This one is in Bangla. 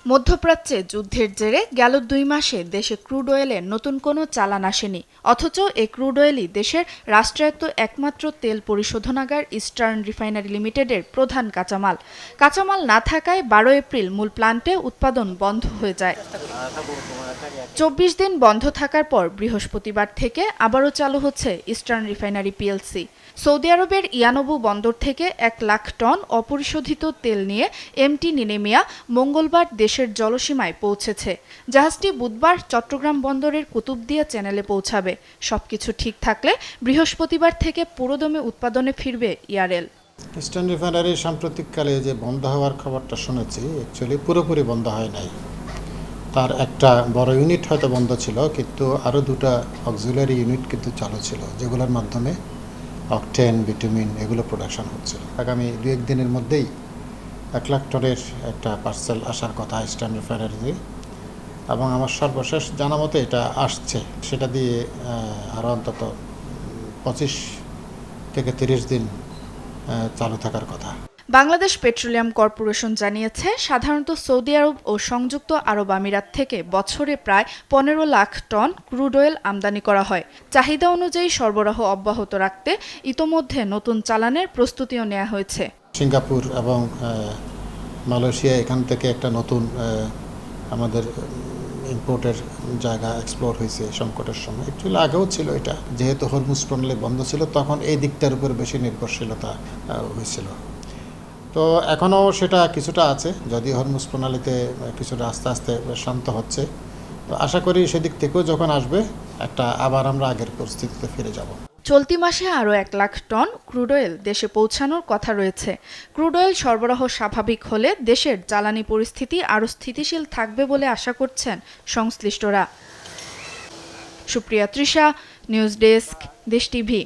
মধ্যপ্রাচ্যে যুদ্ধের জেরে গেল ২ মাসে দেশে ক্রুড অয়েলের নতুন কোনো চালান আসেনি। অথচ এই ক্রুড অয়েলই দেশের রাষ্ট্রায়ত্ত একমাত্র তেল পরিশোধনাগার ইস্টার্ন রিফাইনারি লিমিটেডের প্রধান কাঁচামাল। কাঁচামাল না থাকায় ১২ এপ্রিল মূল প্ল্যান্টে উৎপাদন বন্ধ হয়ে যায়। ২৪ দিন বন্ধ থাকার পর বৃহস্পতিবার থেকে আবারও চালু হচ্ছে ইস্টার্ন রিফাইনারি পিএলসি। সৌদি আরবের ইয়ানবু বন্দর থেকে ১ লাখ টন অপরিশোধিত তেল নিয়ে এমটি নিনেমিয়া মঙ্গলবার দেশের জলসীমায় পৌঁছেছে। জাহাজটি বুধবার চট্টগ্রাম বন্দরের কুতুবদিয়া চ্যানেলে পৌঁছাবে। সবকিছু ঠিক থাকলে বৃহস্পতিবার থেকে পুরোদমে উৎপাদনে ফিরবে ইয়ারেল। ইস্টার্ন রিফাইনারি সাম্প্রতিককালে যে বন্ধ হওয়ার খবরটা শুনেছি, অ্যাকচুয়ালি পুরোপুরি বন্ধ হয় নাই। তার একটা বড় ইউনিট হয়তো বন্ধ ছিল, কিন্তু আরও দুটা অক্সিলারি ইউনিট কিন্তু চালু ছিল, যেগুলোর মাধ্যমে অকটেন, বিটুমিন এগুলো প্রোডাকশন হচ্ছিল। আগামী ২-১ দিনের মধ্যেই ১ লাখ টনের একটা পার্সেল আসার কথা ইস্টার্ন রিফাইনারিতে, এবং আমার সর্বশেষ জানা মতো এটা আসছে। সেটা দিয়ে আরও অন্তত ২৫ থেকে ৩০ দিন চালু থাকার কথা। বাংলাদেশ পেট্রোলিয়াম কর্পোরেশন জানিয়েছে, সাধারণত সৌদি আরব ও সংযুক্ত আরব আমিরাত থেকে বছরে প্রায় ১৫ লাখ টন ক্রুড অয়েল আমদানি করা হয়। চাহিদা অনুযায়ী সরবরাহ অব্যাহত রাখতে ইতোমধ্যে নতুন চালানের প্রস্তুতিও নেওয়া হয়েছে। সিঙ্গাপুর এবং মালয়েশিয়া এখান থেকে একটা নতুন আমাদের ইম্পোর্টের জায়গা এক্সপ্লোর হয়েছে সংকটের সময়। অ্যাকচুয়ালি আগেও ছিল এটা, যেহেতু হরমুজ প্রণালী বন্ধ ছিল তখন এই দিকটার উপর বেশি নির্ভরশীলতা হয়েছিল। তো এখনও সেটা কিছুটা আছে, যদি হরমুজ প্রণালীতে কিছুটা আস্তে আস্তে শান্ত হচ্ছে। তো আশা করি সেদিক থেকেও যখন আসবে আবার আমরা আগের পরিস্থিতিতে ফিরে যাব। চলতি মাসে আরও ১ লাখ টন ক্রুড অয়েল দেশে পৌঁছানোর কথা রয়েছে। ক্রুড অয়েল সরবরাহ স্বাভাবিক হলে দেশের জ্বালানি পরিস্থিতি আরও স্থিতিশীল থাকবে বলে আশা করছেন সংশ্লিষ্টরা। সুপ্রিয়া তৃষা, নিউজ ডেস্ক, দেশ টিভি।